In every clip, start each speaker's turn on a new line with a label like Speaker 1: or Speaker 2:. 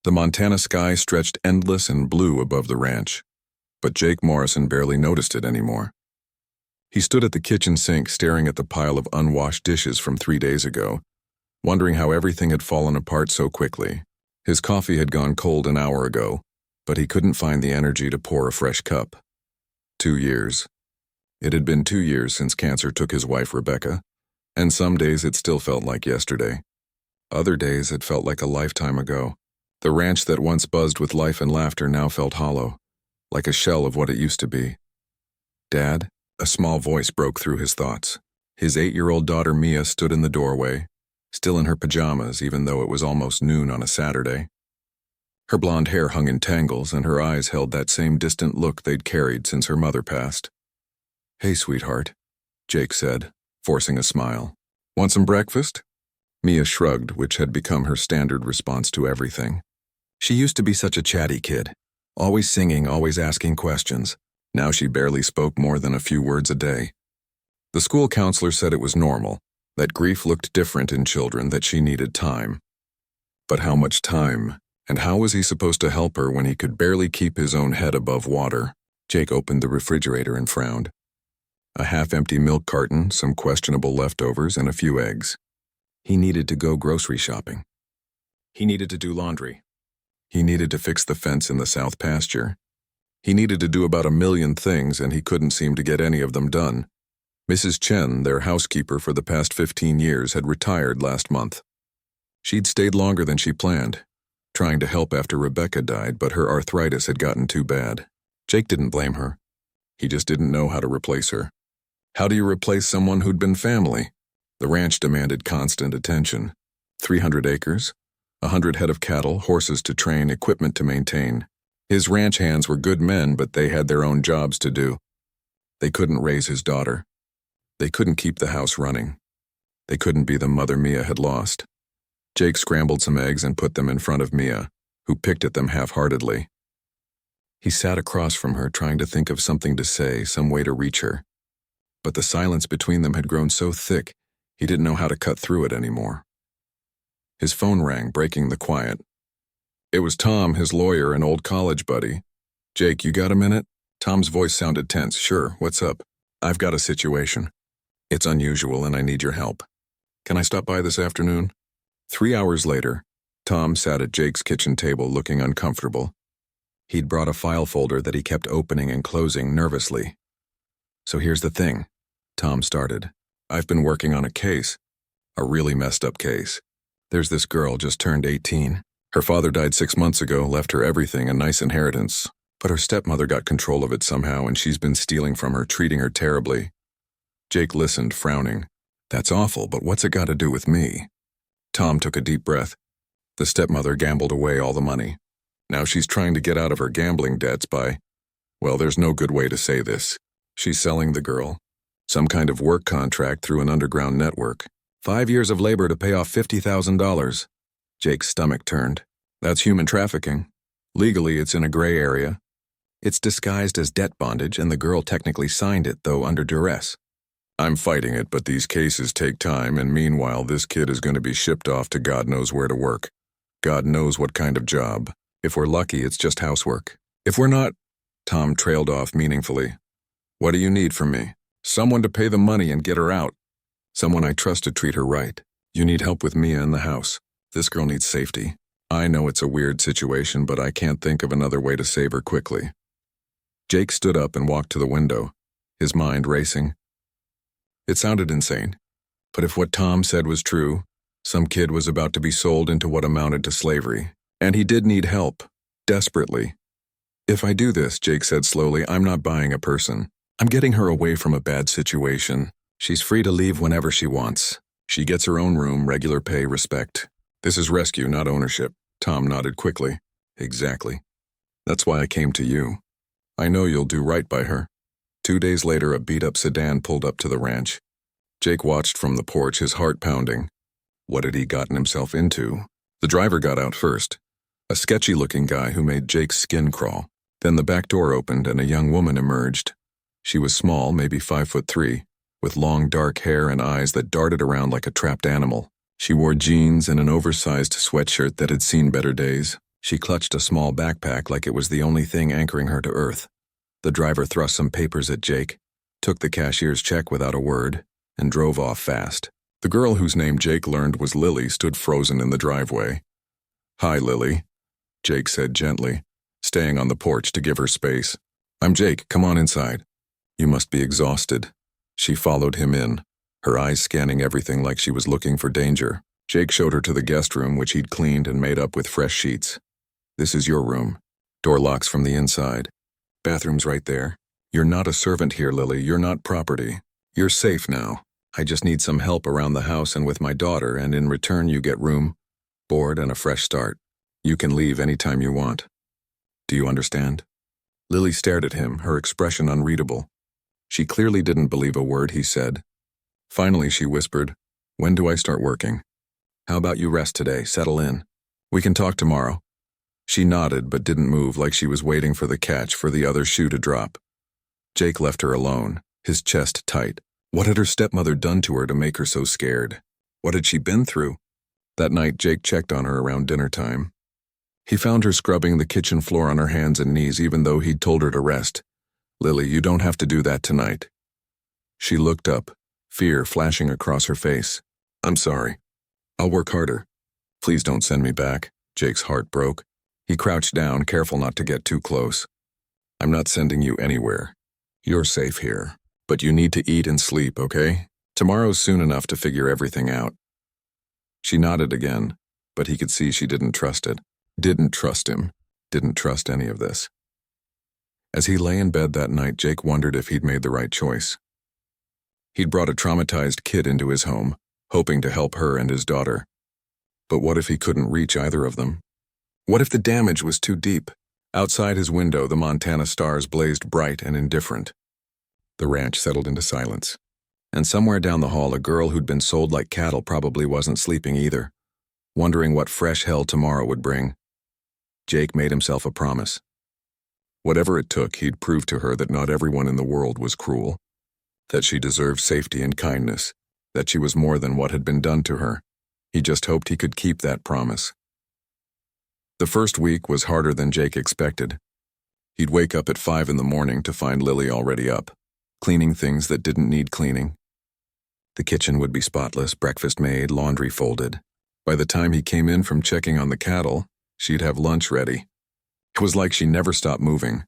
Speaker 1: The Montana sky stretched endless and blue above the ranch, but Jake Morrison barely noticed it anymore. He stood at the kitchen sink staring at the pile of unwashed dishes from 3 days ago, wondering how everything had fallen apart so quickly. His coffee had gone cold an hour ago, but he couldn't find the energy to pour a fresh cup. 2 years. It had been 2 years since cancer took his wife Rebecca, and some days it still felt like yesterday. Other days it felt like a lifetime ago. The ranch that once buzzed with life and laughter now felt hollow, like a shell of what it used to be. "Dad?" A small voice broke through his thoughts. His 8-year-old daughter Mia stood in the doorway, still in her pajamas even though it was almost noon on a Saturday. Her blonde hair hung in tangles and her eyes held that same distant look they'd carried since her mother passed. "Hey, sweetheart," Jake said, forcing a smile. "Want some breakfast?" Mia shrugged, which had become her standard response to everything. She used to be such a chatty kid, always singing, always asking questions. Now she barely spoke more than a few words a day. The school counselor said it was normal, that grief looked different in children, that she needed time. But how much time? And how was he supposed to help her when he could barely keep his own head above water? Jake opened the refrigerator and frowned. A half-empty milk carton, some questionable leftovers, and a few eggs. He needed to go grocery shopping. He needed to do laundry. He needed to fix the fence in the south pasture. He needed to do about 1,000,000 things, and he couldn't seem to get any of them done. Mrs. Chen, their housekeeper for the past 15 years, had retired last month. She'd stayed longer than she planned, trying to help after Rebecca died, but her arthritis had gotten too bad. Jake didn't blame her. He just didn't know how to replace her. How do you replace someone who'd been family? The ranch demanded constant attention. 300 acres, 100 head of cattle, horses to train, equipment to maintain. His ranch hands were good men, but they had their own jobs to do. They couldn't raise his daughter. They couldn't keep the house running. They couldn't be the mother Mia had lost. Jake scrambled some eggs and put them in front of Mia, who picked at them half-heartedly. He sat across from her, trying to think of something to say, some way to reach her. But the silence between them had grown so thick, he didn't know how to cut through it anymore. His phone rang, breaking the quiet. It was Tom, his lawyer and old college buddy. "Jake, you got a minute?" Tom's voice sounded tense. "Sure, what's up?" "I've got a situation. It's unusual and I need your help. Can I stop by this afternoon?" 3 hours later, Tom sat at Jake's kitchen table looking uncomfortable. He'd brought a file folder that he kept opening and closing nervously. "So here's the thing," Tom started. "I've been working on a case. A really messed up case. There's this girl just turned 18. Her father died 6 months ago, left her everything, a nice inheritance. But her stepmother got control of it somehow and she's been stealing from her, treating her terribly." Jake listened, frowning. "That's awful, but what's it got to do with me?" Tom took a deep breath. "The stepmother gambled away all the money. Now she's trying to get out of her gambling debts by, well, there's no good way to say this. She's selling the girl. Some kind of work contract through an underground network. 5 years of labor to pay off $50,000. Jake's stomach turned. That's human trafficking. Legally, it's in a gray area. It's disguised as debt bondage, and the girl technically signed it, though under duress. I'm fighting it, but these cases take time, and meanwhile, this kid is going to be shipped off to God knows where to work. God knows what kind of job. If we're lucky, it's just housework. If we're not..." Tom trailed off meaningfully. "What do you need from me?" "Someone to pay the money and get her out. Someone I trust to treat her right. You need help with Mia in the house. This girl needs safety. I know it's a weird situation, but I can't think of another way to save her quickly." Jake stood up and walked to the window, his mind racing. It sounded insane, but if what Tom said was true, some kid was about to be sold into what amounted to slavery, and he did need help, desperately. "If I do this," Jake said slowly, "I'm not buying a person. I'm getting her away from a bad situation. She's free to leave whenever she wants. She gets her own room, regular pay, respect. This is rescue, not ownership." Tom nodded quickly. "Exactly. That's why I came to you. I know you'll do right by her." 2 days later, a beat-up sedan pulled up to the ranch. Jake watched from the porch, his heart pounding. What had he gotten himself into? The driver got out first, a sketchy-looking guy who made Jake's skin crawl. Then the back door opened and a young woman emerged. She was small, maybe 5'3", with long dark hair and eyes that darted around like a trapped animal. She wore jeans and an oversized sweatshirt that had seen better days. She clutched a small backpack like it was the only thing anchoring her to earth. The driver thrust some papers at Jake, took the cashier's check without a word, and drove off fast. The girl whose name Jake learned was Lily stood frozen in the driveway. "Hi, Lily," Jake said gently, staying on the porch to give her space. "I'm Jake, come on inside." "You must be exhausted." She followed him in, her eyes scanning everything like she was looking for danger. Jake showed her to the guest room, which he'd cleaned and made up with fresh sheets. "This is your room. Door locks from the inside. Bathroom's right there. You're not a servant here, Lily. You're not property. You're safe now. I just need some help around the house and with my daughter, and in return you get room, board, and a fresh start. You can leave anytime you want. Do you understand?" Lily stared at him, her expression unreadable. She clearly didn't believe a word he said. Finally, she whispered, "When do I start working? How about you rest today, settle in? We can talk tomorrow." She nodded but didn't move, like she was waiting for the catch for the other shoe to drop. Jake left her alone, his chest tight. What had her stepmother done to her to make her so scared? What had she been through? That night, Jake checked on her around dinner time. He found her scrubbing the kitchen floor on her hands and knees even though he'd told her to rest. "Lily, you don't have to do that tonight." She looked up, fear flashing across her face. "I'm sorry. I'll work harder. Please don't send me back." Jake's heart broke. He crouched down, careful not to get too close. "I'm not sending you anywhere. You're safe here. But you need to eat and sleep, okay? Tomorrow's soon enough to figure everything out." She nodded again, but he could see she didn't trust it. Didn't trust him. Didn't trust any of this. As he lay in bed that night, Jake wondered if he'd made the right choice. He'd brought a traumatized kid into his home, hoping to help her and his daughter. But what if he couldn't reach either of them? What if the damage was too deep? Outside his window, the Montana stars blazed bright and indifferent. The ranch settled into silence. And somewhere down the hall, a girl who'd been sold like cattle probably wasn't sleeping either, wondering what fresh hell tomorrow would bring. Jake made himself a promise. Whatever it took, he'd prove to her that not everyone in the world was cruel, that she deserved safety and kindness, that she was more than what had been done to her. He just hoped he could keep that promise. The first week was harder than Jake expected. He'd wake up at 5 in the morning to find Lily already up, cleaning things that didn't need cleaning. The kitchen would be spotless, breakfast made, laundry folded. By the time he came in from checking on the cattle, she'd have lunch ready. It was like she never stopped moving.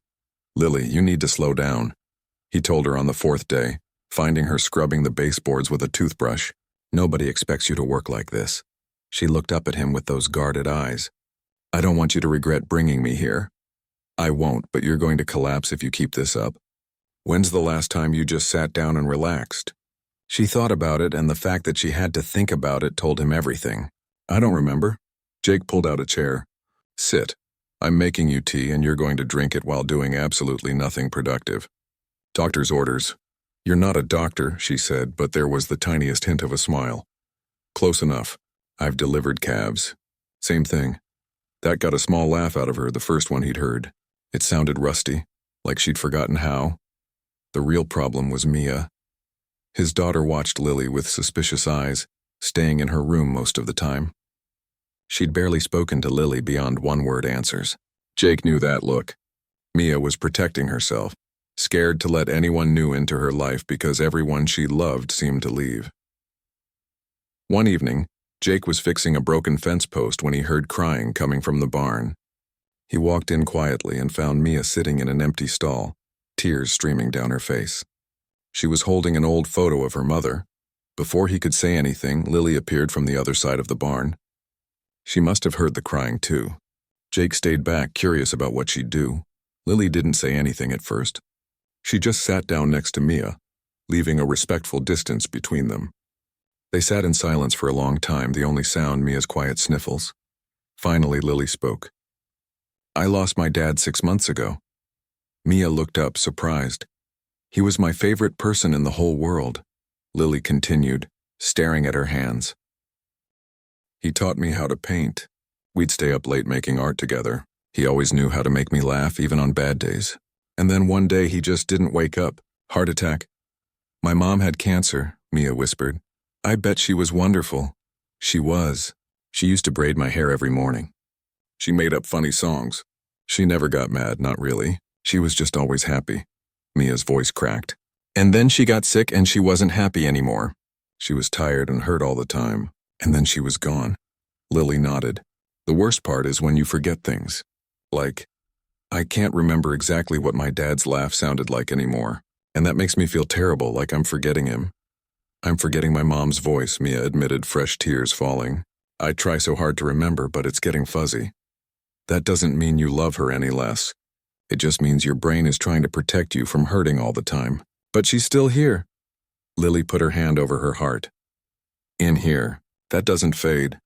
Speaker 1: "Lily, you need to slow down," he told her on the 4th day, finding her scrubbing the baseboards with a toothbrush. "Nobody expects you to work like this." She looked up at him with those guarded eyes. "I don't want you to regret bringing me here." "I won't, but you're going to collapse if you keep this up. When's the last time you just sat down and relaxed?" She thought about it, and the fact that she had to think about it told him everything. "I don't remember." Jake pulled out a chair. "Sit. I'm making you tea, and you're going to drink it while doing absolutely nothing productive." "Doctor's orders." "You're not a doctor," she said, but there was the tiniest hint of a smile. "Close enough. I've delivered calves." "Same thing." That got a small laugh out of her, the first one he'd heard. It sounded rusty, like she'd forgotten how. The real problem was Mia. His daughter watched Lily with suspicious eyes, staying in her room most of the time. She'd barely spoken to Lily beyond one-word answers. Jake knew that look. Mia was protecting herself, scared to let anyone new into her life because everyone she loved seemed to leave. One evening, Jake was fixing a broken fence post when he heard crying coming from the barn. He walked in quietly and found Mia sitting in an empty stall, tears streaming down her face. She was holding an old photo of her mother. Before he could say anything, Lily appeared from the other side of the barn. She must have heard the crying too. Jake stayed back, curious about what she'd do. Lily didn't say anything at first. She just sat down next to Mia, leaving a respectful distance between them. They sat in silence for a long time, the only sound Mia's quiet sniffles. Finally, Lily spoke. "I lost my dad 6 months ago." Mia looked up, surprised. "He was my favorite person in the whole world," Lily continued, staring at her hands. "He taught me how to paint. We'd stay up late making art together. He always knew how to make me laugh, even on bad days. And then one day he just didn't wake up. Heart attack." "My mom had cancer," Mia whispered. "I bet she was wonderful." "She was. She used to braid my hair every morning." She made up funny songs. She never got mad, not really. She was just always happy. Mia's voice cracked. And then she got sick and she wasn't happy anymore. She was tired and hurt all the time. And then she was gone. Lily nodded. The worst part is when you forget things. Like, I can't remember exactly what my dad's laugh sounded like anymore. And that makes me feel terrible, like I'm forgetting him. I'm forgetting my mom's voice, Mia admitted, fresh tears falling. I try so hard to remember, but it's getting fuzzy. That doesn't mean you love her any less. It just means your brain is trying to protect you from hurting all the time. But she's still here. Lily put her hand over her heart. In here. That doesn't fade.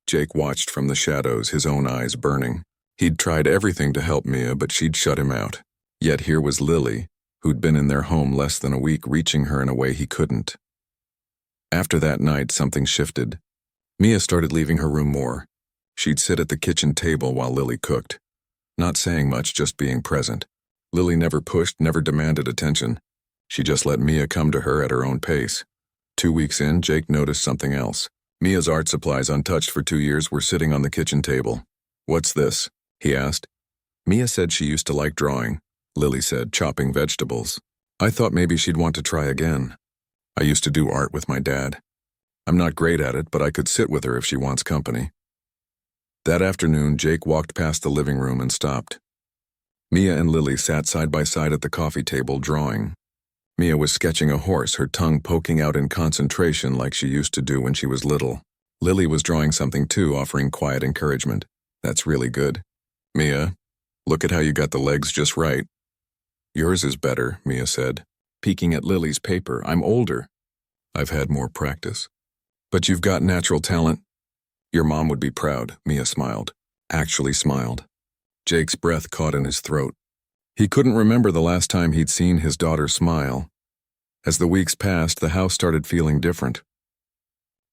Speaker 1: Jake watched from the shadows, his own eyes burning. He'd tried everything to help Mia, but she'd shut him out. Yet here was Lily, who'd been in their home less than a week, reaching her in a way he couldn't. After that night, something shifted. Mia started leaving her room more. She'd sit at the kitchen table while Lily cooked. Not saying much, just being present. Lily never pushed, never demanded attention. She just let Mia come to her at her own pace. 2 weeks in, Jake noticed something else. Mia's art supplies, untouched for 2 years, were sitting on the kitchen table. "What's this?" he asked. Mia said she used to like drawing. Lily said, chopping vegetables. I thought maybe she'd want to try again. I used to do art with my dad. I'm not great at it, but I could sit with her if she wants company. That afternoon, Jake walked past the living room and stopped. Mia and Lily sat side by side at the coffee table, drawing. Mia was sketching a horse, her tongue poking out in concentration like she used to do when she was little. Lily was drawing something too, offering quiet encouragement. That's really good. Mia, look at how you got the legs just right. Yours is better, Mia said, peeking at Lily's paper. I'm older. I've had more practice. But you've got natural talent. Your mom would be proud, Mia smiled. Actually smiled. Jake's breath caught in his throat. He couldn't remember the last time he'd seen his daughter smile. As the weeks passed, the house started feeling different.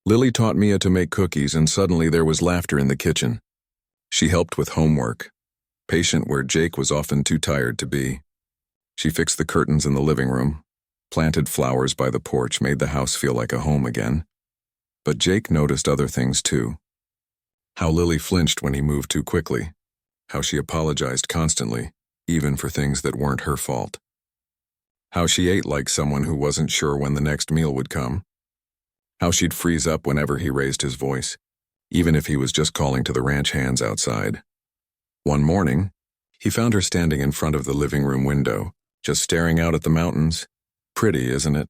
Speaker 1: Lily taught Mia to make cookies, and suddenly there was laughter in the kitchen. She helped with homework, patient where Jake was often too tired to be. She fixed the curtains in the living room, planted flowers by the porch, made the house feel like a home again. But Jake noticed other things too. How Lily flinched when he moved too quickly. How she apologized constantly, even for things that weren't her fault. How she ate like someone who wasn't sure when the next meal would come. How she'd freeze up whenever he raised his voice, even if he was just calling to the ranch hands outside. One morning, he found her standing in front of the living room window, just staring out at the mountains. Pretty, isn't it?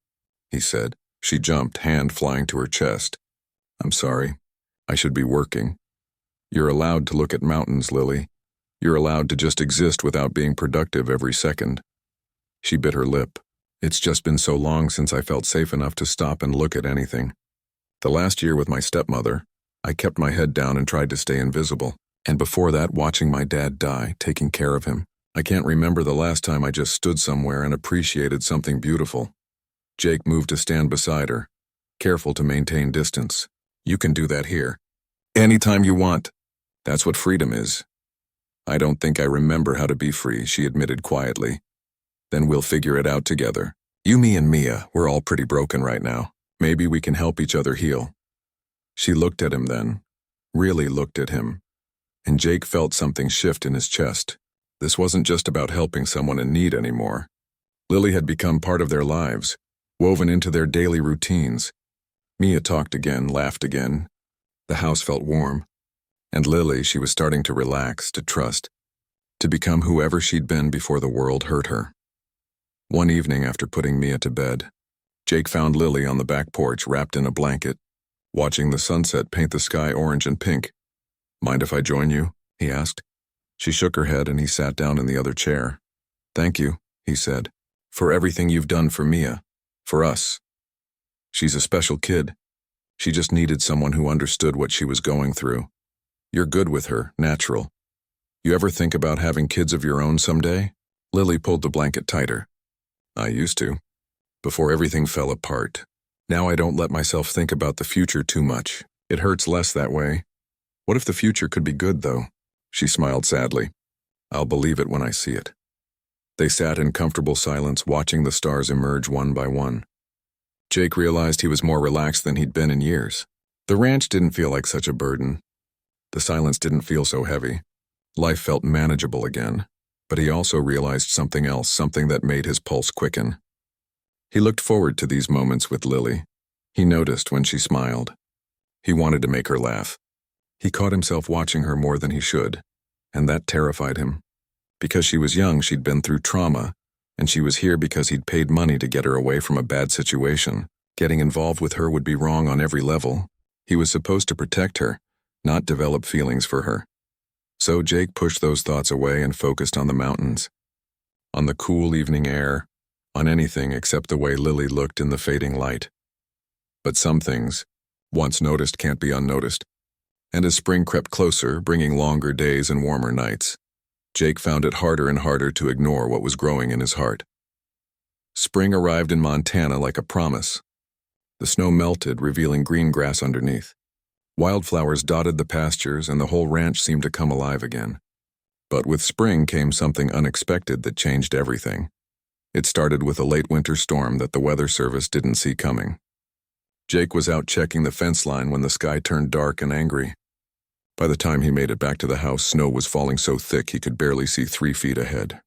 Speaker 1: He said. She jumped, hand flying to her chest. I'm sorry. I should be working. You're allowed to look at mountains, Lily. You're allowed to just exist without being productive every second. She bit her lip. It's just been so long since I felt safe enough to stop and look at anything. The last year with my stepmother, I kept my head down and tried to stay invisible. And before that, watching my dad die, taking care of him. I can't remember the last time I just stood somewhere and appreciated something beautiful. Jake moved to stand beside her, careful to maintain distance. You can do that here. Anytime you want. That's what freedom is. I don't think I remember how to be free, she admitted quietly. Then we'll figure it out together. You, me, and Mia, we're all pretty broken right now. Maybe we can help each other heal. She looked at him then, really looked at him, and Jake felt something shift in his chest. This wasn't just about helping someone in need anymore. Lily had become part of their lives, woven into their daily routines. Mia talked again, laughed again. The house felt warm. And Lily, she was starting to relax, to trust, to become whoever she'd been before the world hurt her. One evening after putting Mia to bed, Jake found Lily on the back porch wrapped in a blanket, watching the sunset paint the sky orange and pink. Mind if I join you? He asked. She shook her head and he sat down in the other chair. Thank you, he said, for everything you've done for Mia, for us. She's a special kid. She just needed someone who understood what she was going through. You're good with her, natural. You ever think about having kids of your own someday? Lily pulled the blanket tighter. I used to, before everything fell apart. Now I don't let myself think about the future too much. It hurts less that way. What if the future could be good, though? She smiled sadly. I'll believe it when I see it. They sat in comfortable silence, watching the stars emerge one by one. Jake realized he was more relaxed than he'd been in years. The ranch didn't feel like such a burden. The silence didn't feel so heavy. Life felt manageable again, but he also realized something else, something that made his pulse quicken. He looked forward to these moments with Lily. He noticed when she smiled. He wanted to make her laugh. He caught himself watching her more than he should, and that terrified him. Because she was young, she'd been through trauma, and she was here because he'd paid money to get her away from a bad situation. Getting involved with her would be wrong on every level. He was supposed to protect her, not develop feelings for her. So Jake pushed those thoughts away and focused on the mountains, on the cool evening air, on anything except the way Lily looked in the fading light. But some things, once noticed, can't be unnoticed. And as spring crept closer, bringing longer days and warmer nights, Jake found it harder and harder to ignore what was growing in his heart. Spring arrived in Montana like a promise. The snow melted, revealing green grass underneath. Wildflowers dotted the pastures, and the whole ranch seemed to come alive again. But with spring came something unexpected that changed everything. It started with a late winter storm that the Weather Service didn't see coming. Jake was out checking the fence line when the sky turned dark and angry. By the time he made it back to the house, snow was falling so thick he could barely see 3 feet ahead.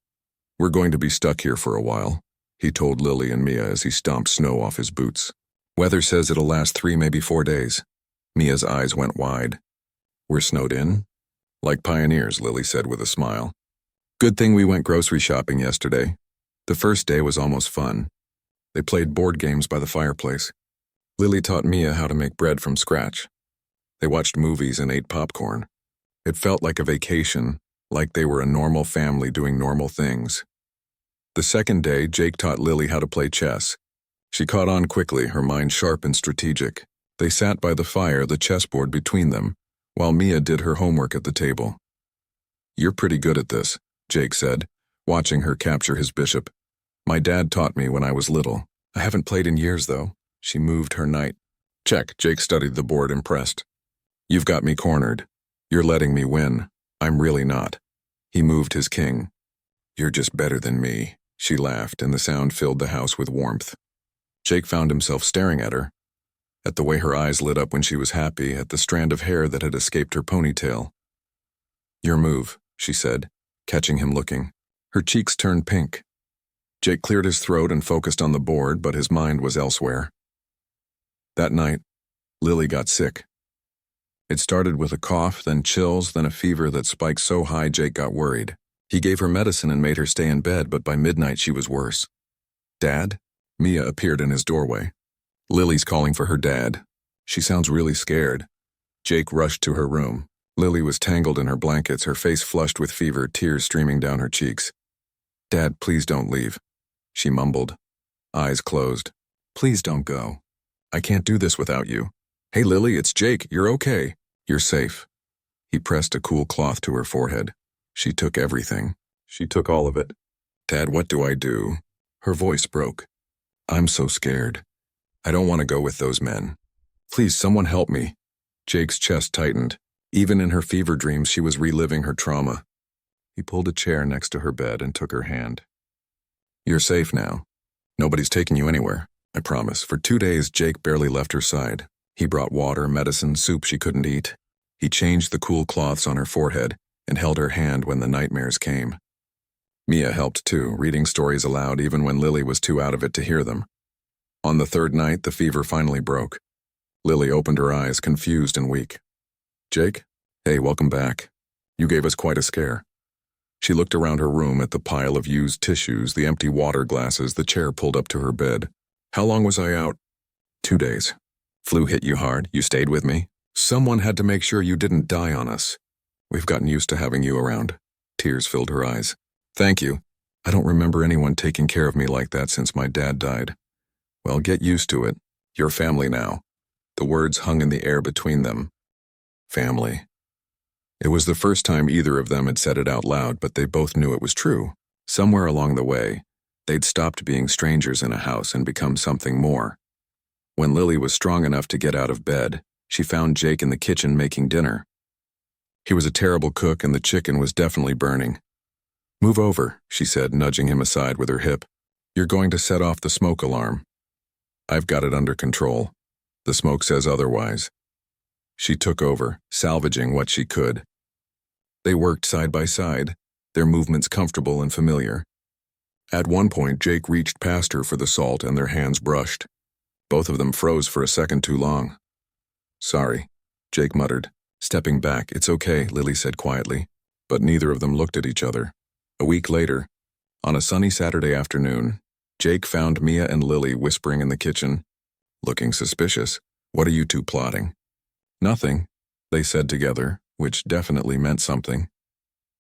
Speaker 1: "We're going to be stuck here for a while," he told Lily and Mia as he stomped snow off his boots. "Weather says it'll last 3, maybe 4 days. Mia's eyes went wide. "We're snowed in?" "Like pioneers," Lily said with a smile. "Good thing we went grocery shopping yesterday. The first day was almost fun. They played board games by the fireplace. Lily taught Mia how to make bread from scratch. They watched movies and ate popcorn. It felt like a vacation, like they were a normal family doing normal things." The second day, Jake taught Lily how to play chess. She caught on quickly, her mind sharp and strategic. They sat by the fire, the chessboard between them, while Mia did her homework at the table. "You're pretty good at this," Jake said, watching her capture his bishop. "My dad taught me when I was little. I haven't played in years, though." She moved her knight. "Check," Jake studied the board, impressed. "You've got me cornered. You're letting me win. I'm really not." He moved his king. "You're just better than me," she laughed, and the sound filled the house with warmth. Jake found himself staring at her, at the way her eyes lit up when she was happy, at the strand of hair that had escaped her ponytail. "Your move," she said, catching him looking. Her cheeks turned pink. Jake cleared his throat and focused on the board, but his mind was elsewhere. That night, Lily got sick. It started with a cough, then chills, then a fever that spiked so high Jake got worried. He gave her medicine and made her stay in bed, but by midnight she was worse. "Dad?" Mia appeared in his doorway. "Lily's calling for her dad. She sounds really scared." Jake rushed to her room. Lily was tangled in her blankets, her face flushed with fever, tears streaming down her cheeks. "Dad, please don't leave," she mumbled, eyes closed. "Please don't go. I can't do this without you." "Hey, Lily, it's Jake. You're okay. You're safe." He pressed a cool cloth to her forehead. "She took everything. She took all of it." "Dad, what do I do?" Her voice broke. "I'm so scared. I don't want to go with those men. Please, someone help me." Jake's chest tightened. Even in her fever dreams, she was reliving her trauma. He pulled a chair next to her bed and took her hand. "You're safe now. Nobody's taking you anywhere, I promise." For 2 days, Jake barely left her side. He brought water, medicine, soup she couldn't eat. He changed the cool cloths on her forehead and held her hand when the nightmares came. Mia helped too, reading stories aloud even when Lily was too out of it to hear them. On the 3rd night, the fever finally broke. Lily opened her eyes, confused and weak. "Jake? Hey, welcome back. You gave us quite a scare." She looked around her room at the pile of used tissues, the empty water glasses, the chair pulled up to her bed. "How long was I out?" 2 days. "Flu hit you hard? You stayed with me?" "Someone had to make sure you didn't die on us. We've gotten used to having you around." Tears filled her eyes. "Thank you. I don't remember anyone taking care of me like that since my dad died." "Well, get used to it. You're family now." The words hung in the air between them. Family. It was the first time either of them had said it out loud, but they both knew it was true. Somewhere along the way, they'd stopped being strangers in a house and become something more. When Lily was strong enough to get out of bed, she found Jake in the kitchen making dinner. He was a terrible cook and the chicken was definitely burning. "Move over," she said, nudging him aside with her hip. "You're going to set off the smoke alarm." "I've got it under control. The smoke says otherwise." She took over, salvaging what she could. They worked side by side, their movements comfortable and familiar. At one point, Jake reached past her for the salt and their hands brushed. Both of them froze for a second too long. "Sorry," Jake muttered. Stepping back, "It's okay," Lily said quietly. But neither of them looked at each other. A week later, on a sunny Saturday afternoon, Jake found Mia and Lily whispering in the kitchen, looking suspicious. "What are you two plotting?" "Nothing," they said together, which definitely meant something.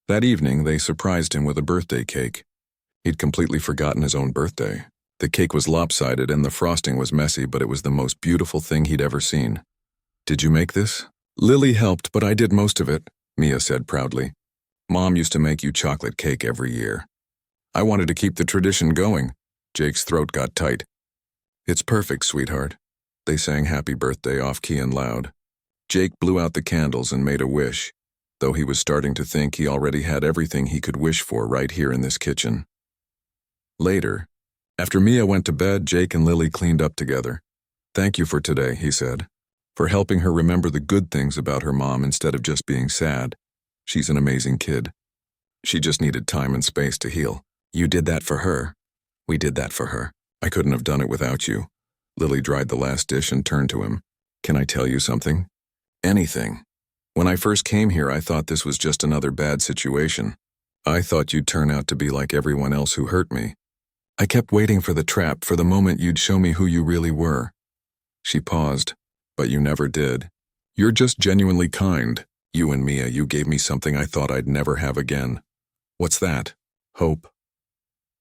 Speaker 1: That evening, they surprised him with a birthday cake. He'd completely forgotten his own birthday. The cake was lopsided and the frosting was messy, but it was the most beautiful thing he'd ever seen. "Did you make this?" "Lily helped, but I did most of it," Mia said proudly. "Mom used to make you chocolate cake every year." "I wanted to keep the tradition going." Jake's throat got tight. "It's perfect, sweetheart." They sang happy birthday off-key and loud. Jake blew out the candles and made a wish, though he was starting to think he already had everything he could wish for right here in this kitchen. Later, after Mia went to bed, Jake and Lily cleaned up together. "Thank you for today," he said, "for helping her remember the good things about her mom instead of just being sad. She's an amazing kid. She just needed time and space to heal." "You did that for her. We did that for her." "I couldn't have done it without you." Lily dried the last dish and turned to him. "Can I tell you something?" "Anything. When I first came here, I thought this was just another bad situation. I thought you'd turn out to be like everyone else who hurt me. I kept waiting for the trap, for the moment you'd show me who you really were." She paused, "But you never did. You're just genuinely kind. You and Mia, you gave me something I thought I'd never have again." "What's that?" "Hope.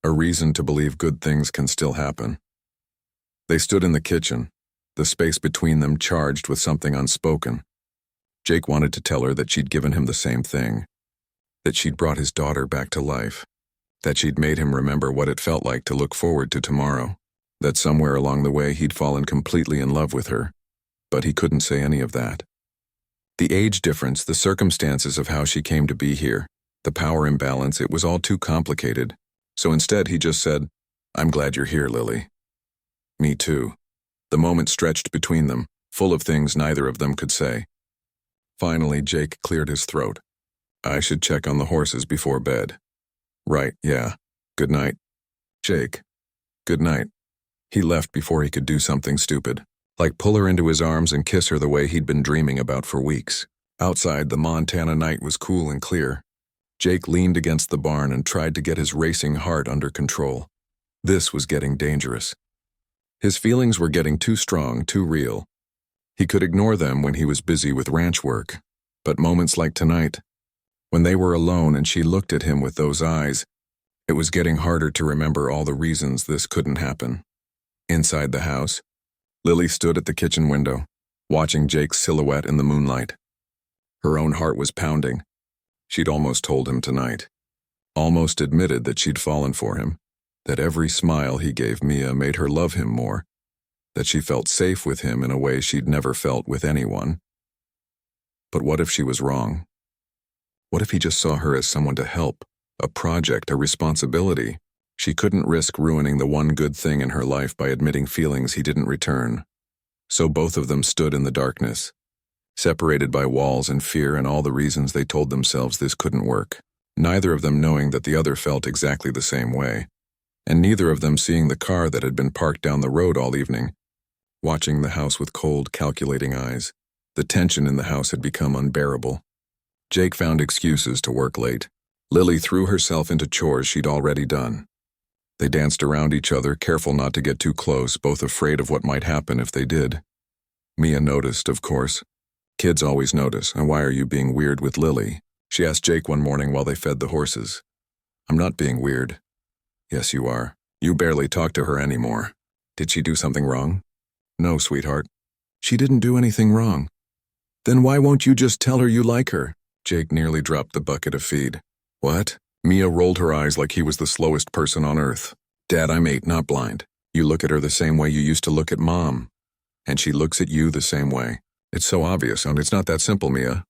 Speaker 1: A reason to believe good things can still happen." They stood in the kitchen, the space between them charged with something unspoken. Jake wanted to tell her that she'd given him the same thing, that she'd brought his daughter back to life, that she'd made him remember what it felt like to look forward to tomorrow, that somewhere along the way he'd fallen completely in love with her. But he couldn't say any of that. The age difference, the circumstances of how she came to be here, the power imbalance, it was all too complicated. So instead he just said, "I'm glad you're here, Lily." "Me too." The moment stretched between them, full of things neither of them could say. Finally, Jake cleared his throat. "I should check on the horses before bed." "Right, yeah. Good night." "Jake. Good night." He left before he could do something stupid, like pull her into his arms and kiss her the way he'd been dreaming about for weeks. Outside, the Montana night was cool and clear. Jake leaned against the barn and tried to get his racing heart under control. This was getting dangerous. His feelings were getting too strong, too real. He could ignore them when he was busy with ranch work, but moments like tonight, when they were alone and she looked at him with those eyes, it was getting harder to remember all the reasons this couldn't happen. Inside the house, Lily stood at the kitchen window, watching Jake's silhouette in the moonlight. Her own heart was pounding. She'd almost told him tonight, almost admitted that she'd fallen for him, that every smile he gave Mia made her love him more, that she felt safe with him in a way she'd never felt with anyone. But what if she was wrong? What if he just saw her as someone to help, a project, a responsibility? She couldn't risk ruining the one good thing in her life by admitting feelings he didn't return. So both of them stood in the darkness, separated by walls and fear and all the reasons they told themselves this couldn't work. Neither of them knowing that the other felt exactly the same way, and neither of them seeing the car that had been parked down the road all evening, watching the house with cold, calculating eyes. The tension in the house had become unbearable. Jake found excuses to work late. Lily threw herself into chores she'd already done. They danced around each other, careful not to get too close, both afraid of what might happen if they did. Mia noticed, of course. Kids always notice. "And why are you being weird with Lily?" she asked Jake one morning while they fed the horses. "I'm not being weird." "Yes, you are. You barely talk to her anymore." "Did she do something wrong?" "No, sweetheart. She didn't do anything wrong." "Then why won't you just tell her you like her?" Jake nearly dropped the bucket of feed. "What?" Mia rolled her eyes like he was the slowest person on earth. "Dad, I'm 8, not blind. You look at her the same way you used to look at Mom. And she looks at you the same way. It's so obvious, and it's not that simple, Mia."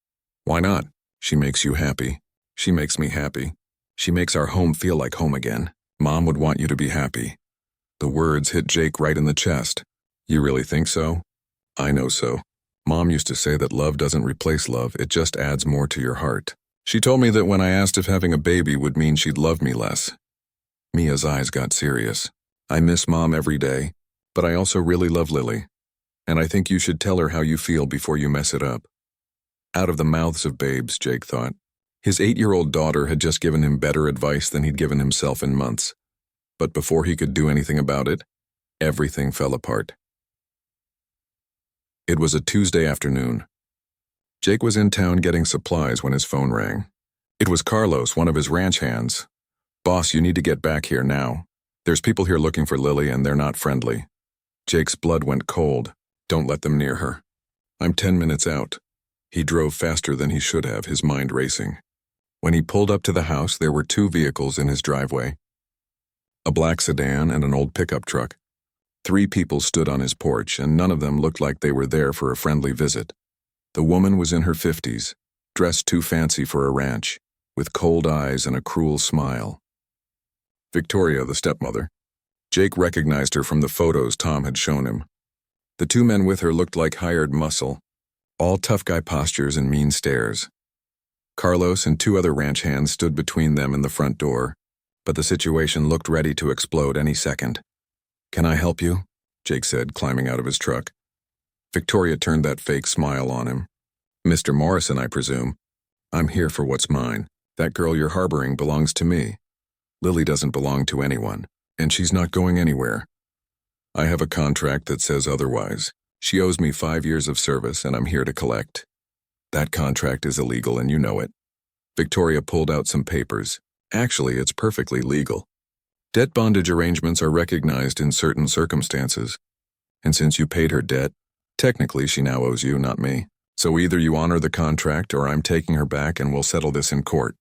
Speaker 1: "Why not?" "She makes you happy. She makes me happy. She makes our home feel like home again. Mom would want you to be happy." The words hit Jake right in the chest. "You really think so?" "I know so." Mom used to say that love doesn't replace love, it just adds more to your heart. She told me that when I asked if having a baby would mean she'd love me less. Mia's eyes got serious. I miss Mom every day, but I also really love Lily. And I think you should tell her how you feel before you mess it up. Out of the mouths of babes, Jake thought. His 8-year-old daughter had just given him better advice than he'd given himself in months. But before he could do anything about it, everything fell apart. It was a Tuesday afternoon. Jake was in town getting supplies when his phone rang. It was Carlos, one of his ranch hands. "Boss, you need to get back here now. There's people here looking for Lily and they're not friendly." Jake's blood went cold. "Don't let them near her." "I'm 10 minutes out." He drove faster than he should have, his mind racing. When he pulled up to the house, there were 2 vehicles in his driveway. A black sedan and an old pickup truck. 3 people stood on his porch, and none of them looked like they were there for a friendly visit. The woman was in her 50s, dressed too fancy for a ranch, with cold eyes and a cruel smile. Victoria, the stepmother. Jake recognized her from the photos Tom had shown him. The 2 men with her looked like hired muscle, all tough guy postures and mean stares. Carlos and 2 other ranch hands stood between them and the front door, but the situation looked ready to explode any second. "Can I help you?" Jake said, climbing out of his truck. Victoria turned that fake smile on him. "Mr. Morrison, I presume. I'm here for what's mine. That girl you're harboring belongs to me. Lily doesn't belong to anyone, and she's not going anywhere. I have a contract that says otherwise. She owes me 5 years of service, and I'm here to collect. That contract is illegal, and you know it." Victoria pulled out some papers. "Actually, it's perfectly legal. Debt bondage arrangements are recognized in certain circumstances. And since you paid her debt, technically she now owes you, not me. So either you honor the contract or I'm taking her back and we'll settle this in court."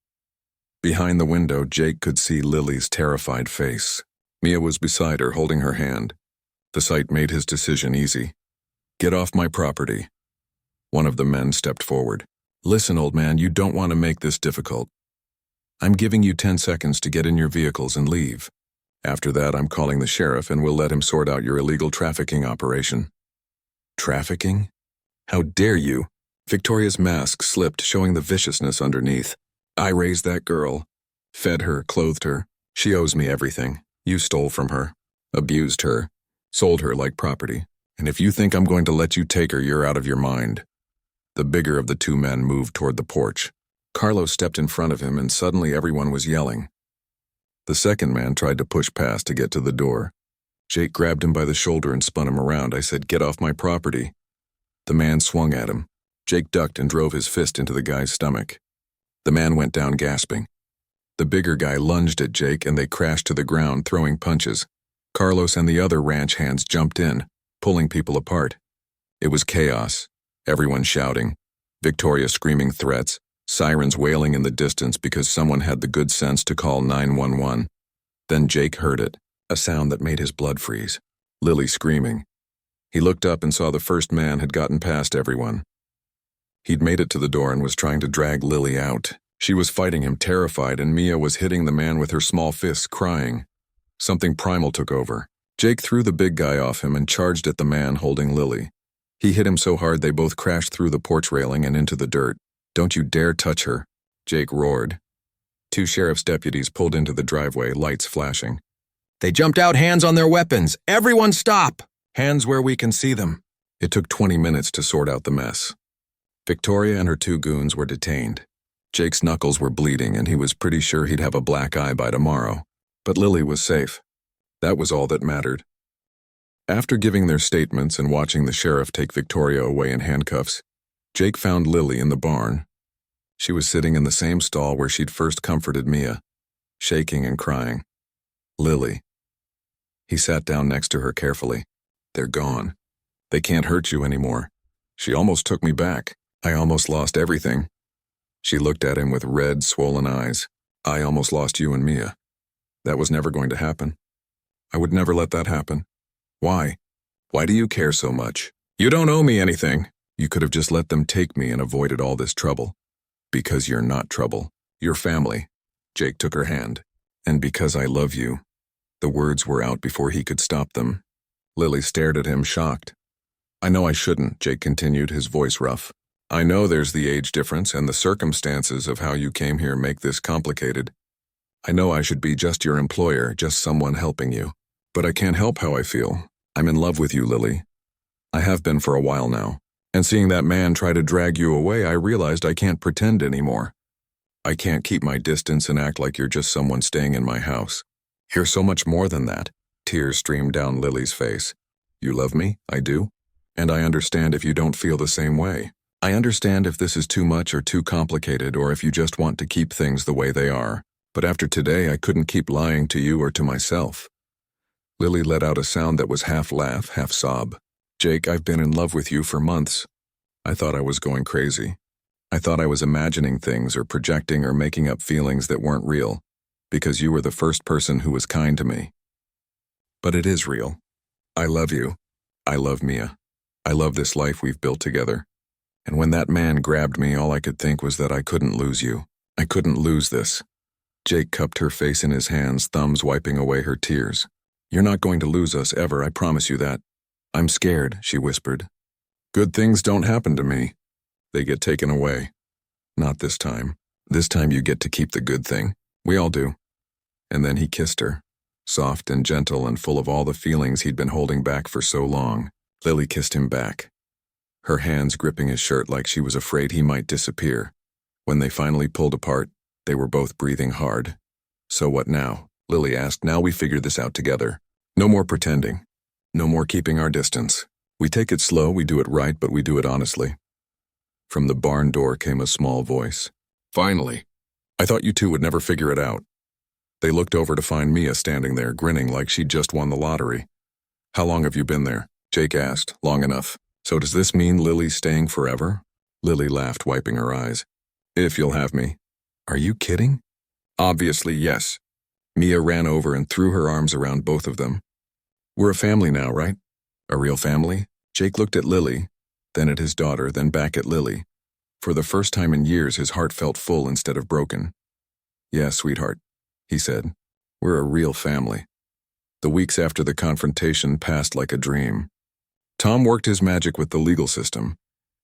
Speaker 1: Behind the window, Jake could see Lily's terrified face. Mia was beside her, holding her hand. The sight made his decision easy. "Get off my property." One of the men stepped forward. "Listen, old man, you don't want to make this difficult. I'm giving you 10 seconds to get in your vehicles and leave. After that, I'm calling the sheriff and we'll let him sort out your illegal trafficking operation." "Trafficking? How dare you?" Victoria's mask slipped, showing the viciousness underneath. "I raised that girl, fed her, clothed her. She owes me everything. You stole from her, abused her, sold her like property. And if you think I'm going to let you take her, you're out of your mind." The bigger of the 2 men moved toward the porch. Carlos stepped in front of him, and suddenly everyone was yelling. The second man tried to push past to get to the door. Jake grabbed him by the shoulder and spun him around. I said, "Get off my property." The man swung at him. Jake ducked and drove his fist into the guy's stomach. The man went down gasping. The bigger guy lunged at Jake, and they crashed to the ground, throwing punches. Carlos and the other ranch hands jumped in, pulling people apart. It was chaos. Everyone shouting, Victoria screaming threats, sirens wailing in the distance because someone had the good sense to call 911. Then Jake heard it, a sound that made his blood freeze. Lily screaming. He looked up and saw the first man had gotten past everyone. He'd made it to the door and was trying to drag Lily out. She was fighting him, terrified, and Mia was hitting the man with her small fists, crying. Something primal took over. Jake threw the big guy off him and charged at the man holding Lily. He hit him so hard they both crashed through the porch railing and into the dirt. "Don't you dare touch her," Jake roared. 2 sheriff's deputies pulled into the driveway, lights flashing. "They jumped out, hands on their weapons. Everyone stop! Hands where we can see them." It took 20 minutes to sort out the mess. Victoria and her 2 goons were detained. Jake's knuckles were bleeding and he was pretty sure he'd have a black eye by tomorrow. But Lily was safe. That was all that mattered. After giving their statements and watching the sheriff take Victoria away in handcuffs, Jake found Lily in the barn. She was sitting in the same stall where she'd first comforted Mia, shaking and crying. "Lily." He sat down next to her carefully. "They're gone. They can't hurt you anymore. She almost took me back. I almost lost everything." She looked at him with red, swollen eyes. "I almost lost you and Mia. That was never going to happen. I would never let that happen. Why? Why do you care so much? You don't owe me anything. You could have just let them take me and avoided all this trouble. Because you're not trouble. You're family." Jake took her hand. "And because I love you." The words were out before he could stop them. Lily stared at him, shocked. I know I shouldn't, Jake continued, his voice rough. I know there's the age difference and the circumstances of how you came here make this complicated. I know I should be just your employer, just someone helping you. But I can't help how I feel. I'm in love with you, Lily. I have been for a while now. And seeing that man try to drag you away, I realized I can't pretend anymore. I can't keep my distance and act like you're just someone staying in my house. You're so much more than that. Tears streamed down Lily's face. You love me? I do. And I understand if you don't feel the same way. I understand if this is too much or too complicated, or if you just want to keep things the way they are. But after today, I couldn't keep lying to you or to myself. Lily let out a sound that was half laugh, half sob. Jake, I've been in love with you for months. I thought I was going crazy. I thought I was imagining things or projecting or making up feelings that weren't real, because you were the first person who was kind to me. But it is real. I love you. I love Mia. I love this life we've built together. And when that man grabbed me, all I could think was that I couldn't lose you. I couldn't lose this. Jake cupped her face in his hands, thumbs wiping away her tears. You're not going to lose us ever, I promise you that. I'm scared, she whispered. Good things don't happen to me. They get taken away. Not this time. This time you get to keep the good thing. We all do. And then he kissed her, soft and gentle and full of all the feelings he'd been holding back for so long. Lily kissed him back, her hands gripping his shirt like she was afraid he might disappear. When they finally pulled apart, they were both breathing hard. So what now? Lily asked. Now we figure this out together. No more pretending. No more keeping our distance. We take it slow, we do it right, but we do it honestly. From the barn door came a small voice. Finally. I thought you two would never figure it out. They looked over to find Mia standing there, grinning like she'd just won the lottery. How long have you been there? Jake asked. Long enough. So does this mean Lily's staying forever? Lily laughed, wiping her eyes. If you'll have me. Are you kidding? Obviously, yes. Mia ran over and threw her arms around both of them. We're a family now, right? A real family? Jake looked at Lily, then at his daughter, then back at Lily. For the first time in years, his heart felt full instead of broken. Yeah, sweetheart, he said. We're a real family. The weeks after the confrontation passed like a dream. Tom worked his magic with the legal system,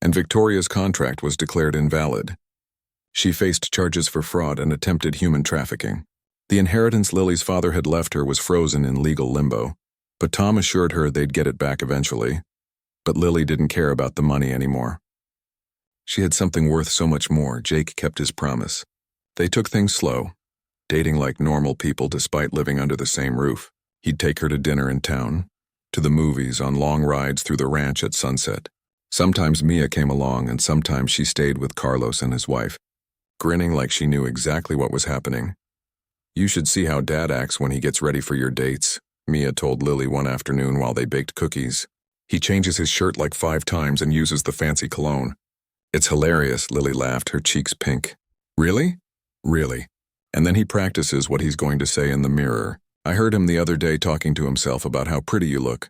Speaker 1: and Victoria's contract was declared invalid. She faced charges for fraud and attempted human trafficking. The inheritance Lily's father had left her was frozen in legal limbo, but Tom assured her they'd get it back eventually. But Lily didn't care about the money anymore. She had something worth so much more. Jake kept his promise. They took things slow, dating like normal people despite living under the same roof. He'd take her to dinner in town, to the movies, on long rides through the ranch at sunset. Sometimes Mia came along, and sometimes she stayed with Carlos and his wife, grinning like she knew exactly what was happening. You should see how Dad acts when he gets ready for your dates, Mia told Lily one afternoon while they baked cookies. He changes his shirt like 5 times and uses the fancy cologne. It's hilarious, Lily laughed, her cheeks pink. Really? Really. And then he practices what he's going to say in the mirror. I heard him the other day talking to himself about how pretty you look.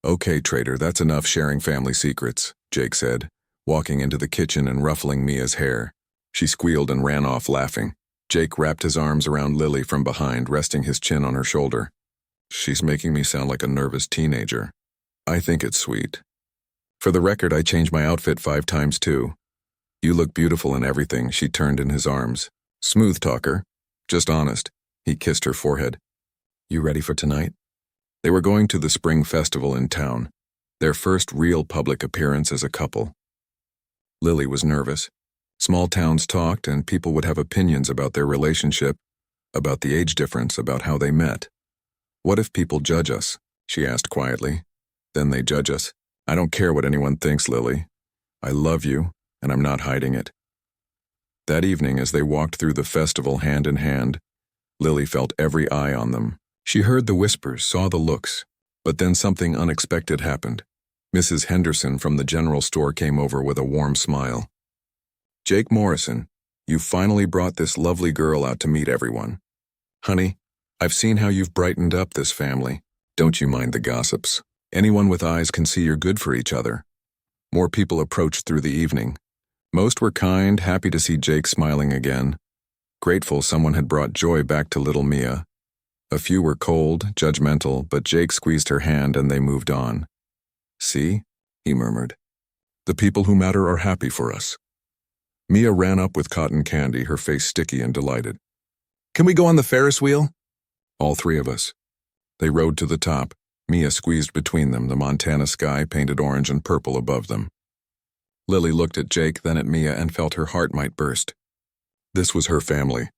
Speaker 1: Okay, Trader, that's enough sharing family secrets, Jake said, walking into the kitchen and ruffling Mia's hair. She squealed and ran off laughing. Jake wrapped his arms around Lily from behind, resting his chin on her shoulder. She's making me sound like a nervous teenager. I think it's sweet. For the record, I changed my outfit 5 times too. You look beautiful in everything, she turned in his arms. Smooth talker. Just honest. He kissed her forehead. You ready for tonight? They were going to the spring festival in town, their first real public appearance as a couple. Lily was nervous. Small towns talked, and people would have opinions about their relationship, about the age difference, about how they met. What if people judge us? She asked quietly. Then they judge us. I don't care what anyone thinks, Lily. I love you, and I'm not hiding it. That evening, as they walked through the festival hand in hand, Lily felt every eye on them. She heard the whispers, saw the looks, but then something unexpected happened. Mrs. Henderson from the general store came over with a warm smile. Jake Morrison, you finally brought this lovely girl out to meet everyone. Honey, I've seen how you've brightened up this family. Don't you mind the gossips? Anyone with eyes can see you're good for each other. More people approached through the evening. Most were kind, happy to see Jake smiling again, grateful someone had brought joy back to little Mia. A few were cold, judgmental, but Jake squeezed her hand and they moved on. See? he murmured. "The people who matter are happy for us." Mia ran up with cotton candy, her face sticky and delighted. "Can we go on the Ferris wheel?" All three of us. They rode to the top, Mia squeezed between them, the Montana sky painted orange and purple above them. Lily looked at Jake, then at Mia, and felt her heart might burst. This was her family.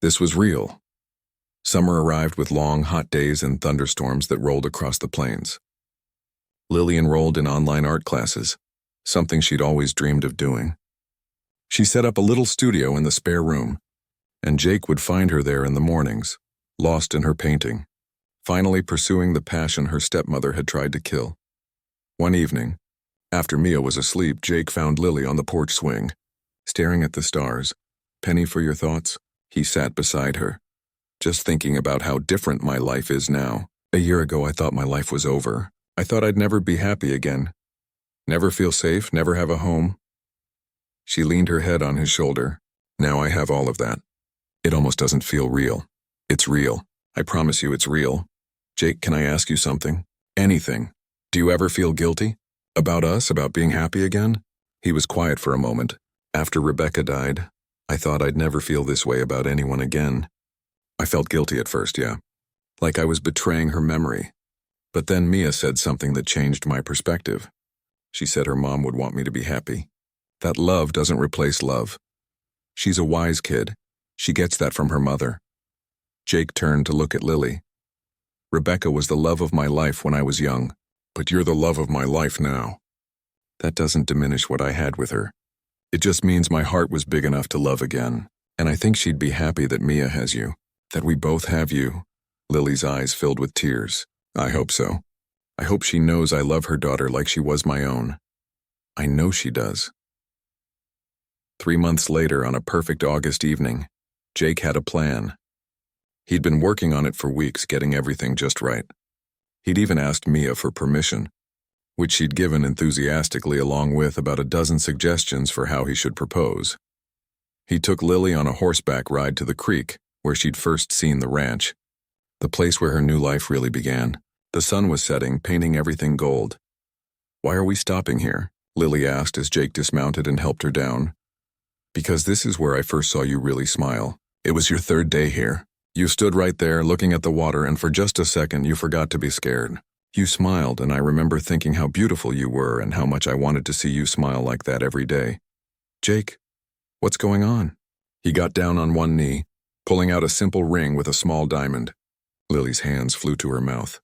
Speaker 1: This was real. Summer arrived with long, hot days and thunderstorms that rolled across the plains. Lily enrolled in online art classes, something she'd always dreamed of doing. She set up a little studio in the spare room, and Jake would find her there in the mornings, lost in her painting, finally pursuing the passion her stepmother had tried to kill. One evening, after Mia was asleep, Jake found Lily on the porch swing, staring at the stars. "Penny, for your thoughts?" He sat beside her. "Just thinking about how different my life is now. A year ago I thought my life was over. I thought I'd never be happy again. Never feel safe, never have a home." She leaned her head on his shoulder. "Now I have all of that. It almost doesn't feel real. It's real. I promise you it's real. Jake, can I ask you something? Anything. Do you ever feel guilty? About us, about being happy again?" He was quiet for a moment. "After Rebecca died, I thought I'd never feel this way about anyone again. I felt guilty at first, yeah. Like I was betraying her memory. But then Mia said something that changed my perspective. She said her mom would want me to be happy. That love doesn't replace love. She's a wise kid. She gets that from her mother." Jake turned to look at Lily. "Rebecca was the love of my life when I was young, but you're the love of my life now. That doesn't diminish what I had with her. It just means my heart was big enough to love again, and I think she'd be happy that Mia has you, that we both have you." Lily's eyes filled with tears. "I hope so. I hope she knows I love her daughter like she was my own. I know she does." 3 months later, on a perfect August evening, Jake had a plan. He'd been working on it for weeks, getting everything just right. He'd even asked Mia for permission, which she'd given enthusiastically, along with about a dozen suggestions for how he should propose. He took Lily on a horseback ride to the creek, where she'd first seen the ranch, the place where her new life really began. The sun was setting, painting everything gold. "Why are we stopping here?" Lily asked as Jake dismounted and helped her down. "Because this is where I first saw you really smile. It was your 3rd day here. You stood right there looking at the water, and for just a second you forgot to be scared. You smiled, and I remember thinking how beautiful you were and how much I wanted to see you smile like that every day." "Jake, what's going on?" He got down on one knee, pulling out a simple ring with a small diamond. Lily's hands flew to her mouth.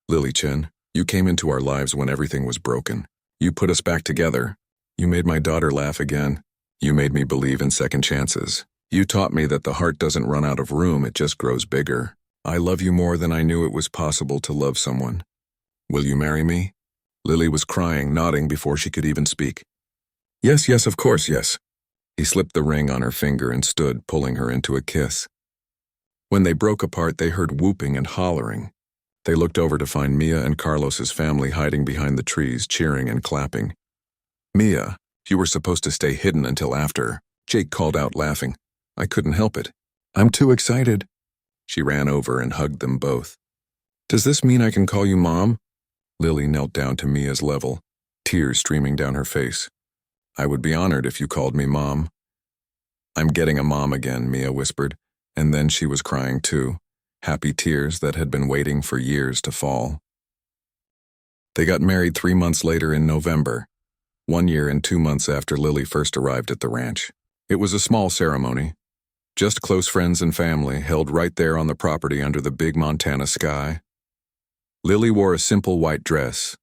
Speaker 1: "Lily Chen, you came into our lives when everything was broken. You put us back together. You made my daughter laugh again. You made me believe in second chances. You taught me that the heart doesn't run out of room, it just grows bigger. I love you more than I knew it was possible to love someone. Will you marry me?" Lily was crying, nodding before she could even speak. "Yes, yes, of course, yes." He slipped the ring on her finger and stood, pulling her into a kiss. When they broke apart, they heard whooping and hollering. They looked over to find Mia and Carlos's family hiding behind the trees, cheering and clapping. "Mia, you were supposed to stay hidden until after," Jake called out, laughing. "I couldn't help it. I'm too excited." She ran over and hugged them both. "Does this mean I can call you Mom?" Lily knelt down to Mia's level, tears streaming down her face. "I would be honored if you called me Mom." "I'm getting a mom again," Mia whispered, and then she was crying too, happy tears that had been waiting for years to fall. They got married 3 months later in November, 1 year and 2 months after Lily first arrived at the ranch. It was a small ceremony. Just close friends and family, held right there on the property under the big Montana sky. Lily wore a simple white dress.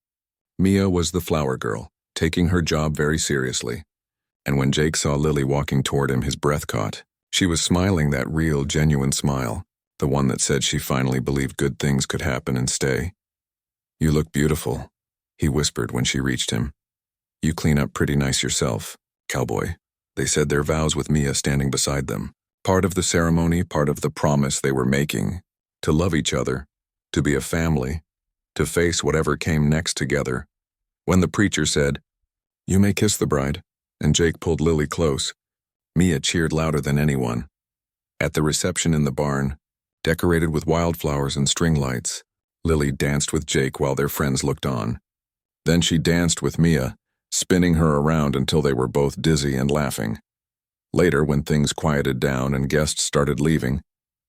Speaker 1: Mia was the flower girl, taking her job very seriously. And when Jake saw Lily walking toward him, his breath caught. She was smiling, that real, genuine smile, the one that said she finally believed good things could happen and stay. "You look beautiful," he whispered when she reached him. "You clean up pretty nice yourself, Cowboy." They said their vows with Mia standing beside them. Part of the ceremony, part of the promise they were making. To love each other, to be a family, to face whatever came next together. When the preacher said, "You may kiss the bride," and Jake pulled Lily close, Mia cheered louder than anyone. At the reception in the barn, decorated with wildflowers and string lights, Lily danced with Jake while their friends looked on. Then she danced with Mia, spinning her around until they were both dizzy and laughing. Later, when things quieted down and guests started leaving,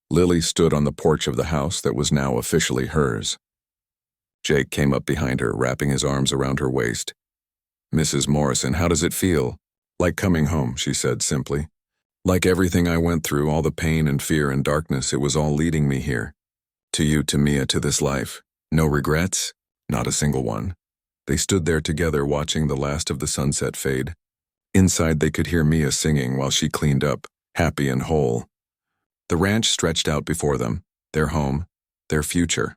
Speaker 1: Lily stood on the porch of the house that was now officially hers. Jake came up behind her, wrapping his arms around her waist. "Mrs. Morrison, how does it feel?" "Like coming home," she said simply. "Like everything I went through, all the pain and fear and darkness, it was all leading me here. To you, to Mia, to this life. No regrets? Not a single one." They stood there together watching the last of the sunset fade. Inside they could hear Mia singing while she cleaned up, happy and whole. The ranch stretched out before them, their home, their future.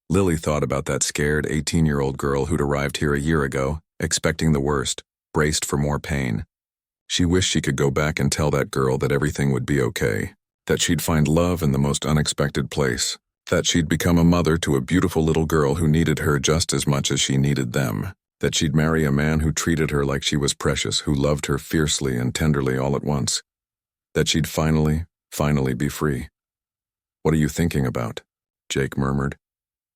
Speaker 1: Lily thought about that scared 18-year-old girl who'd arrived here a year ago, expecting the worst, braced for more pain. She wished she could go back and tell that girl that everything would be okay, that she'd find love in the most unexpected place, that she'd become a mother to a beautiful little girl who needed her just as much as she needed them, that she'd marry a man who treated her like she was precious, who loved her fiercely and tenderly all at once, that she'd finally be free. "What are you thinking about?" Jake murmured.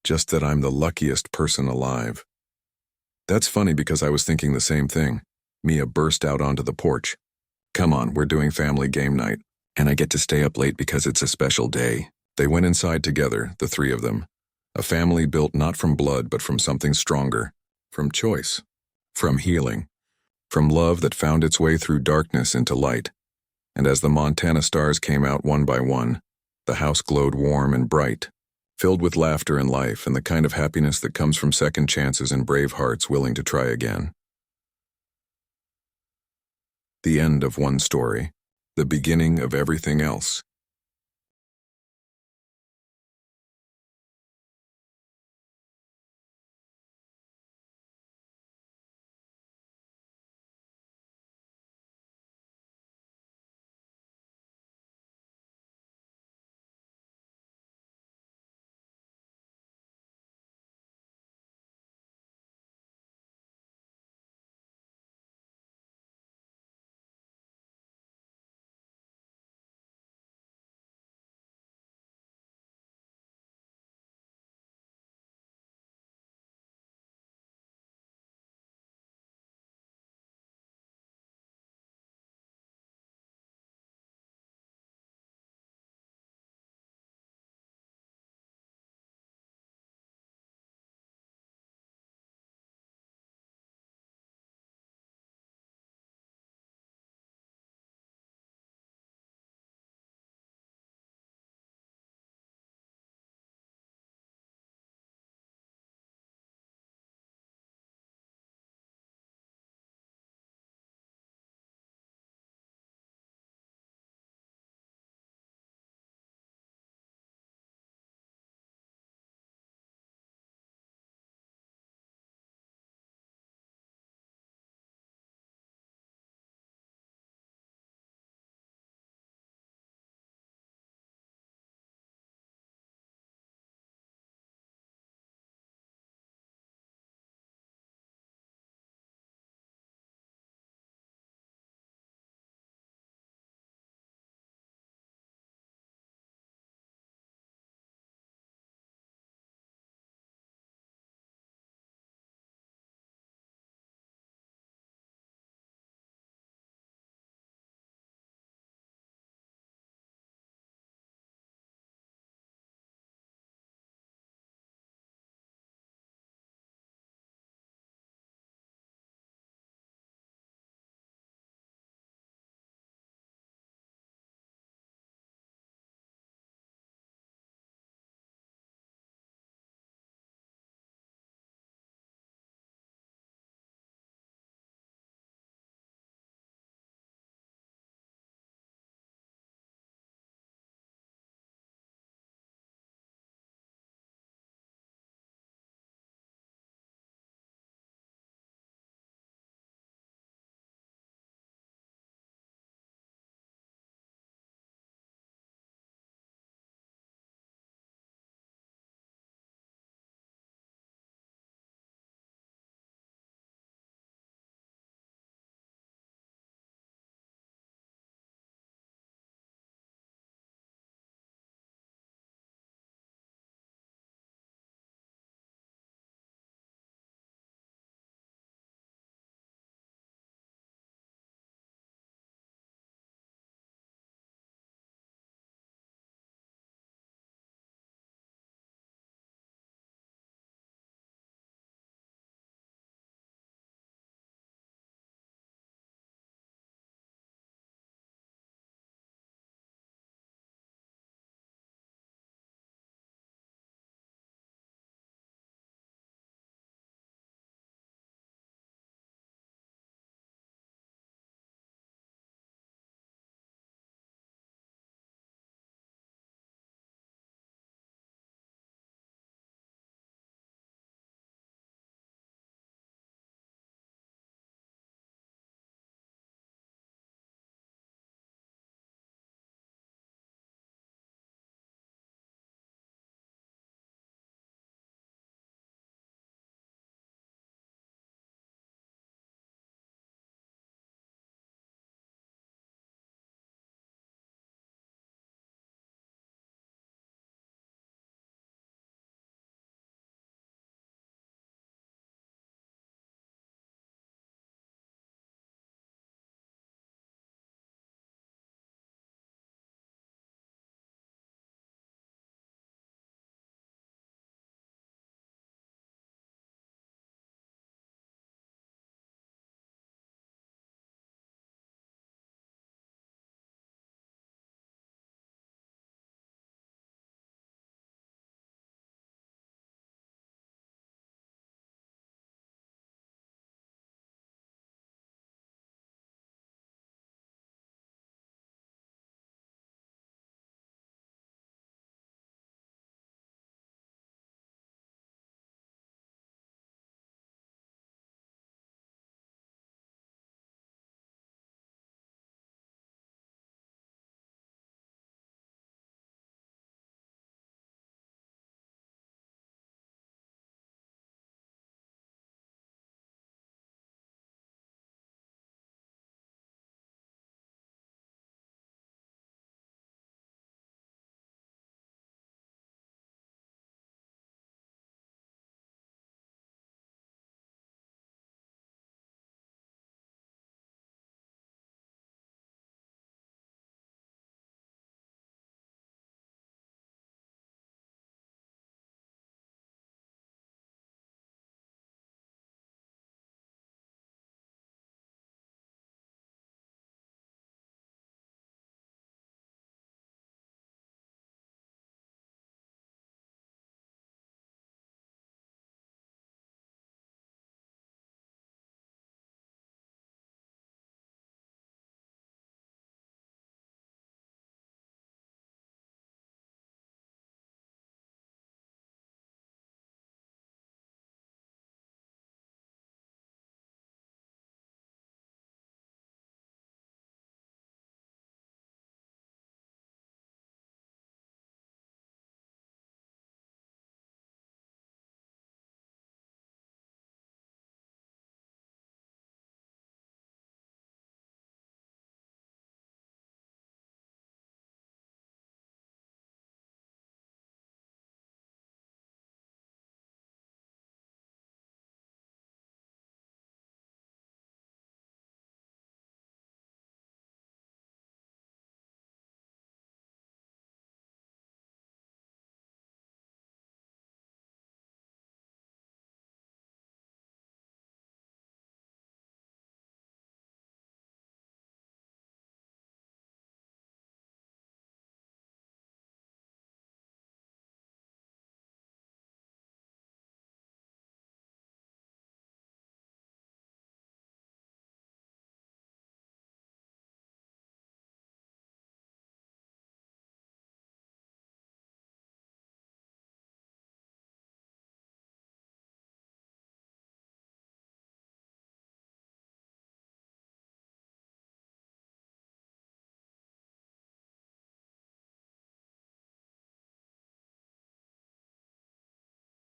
Speaker 1: "Just that I'm the luckiest person alive." "That's funny because I was thinking the same thing." Mia burst out onto the porch. "Come on, we're doing family game night, and I get to stay up late because it's a special day." They went inside together, the three of them. A family built not from blood but from something stronger, from choice, from healing, from love that found its way through darkness into light. And as the Montana stars came out one by one, the house glowed warm and bright, filled with laughter and life and the kind of happiness that comes from second chances and brave hearts willing to try again. The end of one story, the beginning of everything else.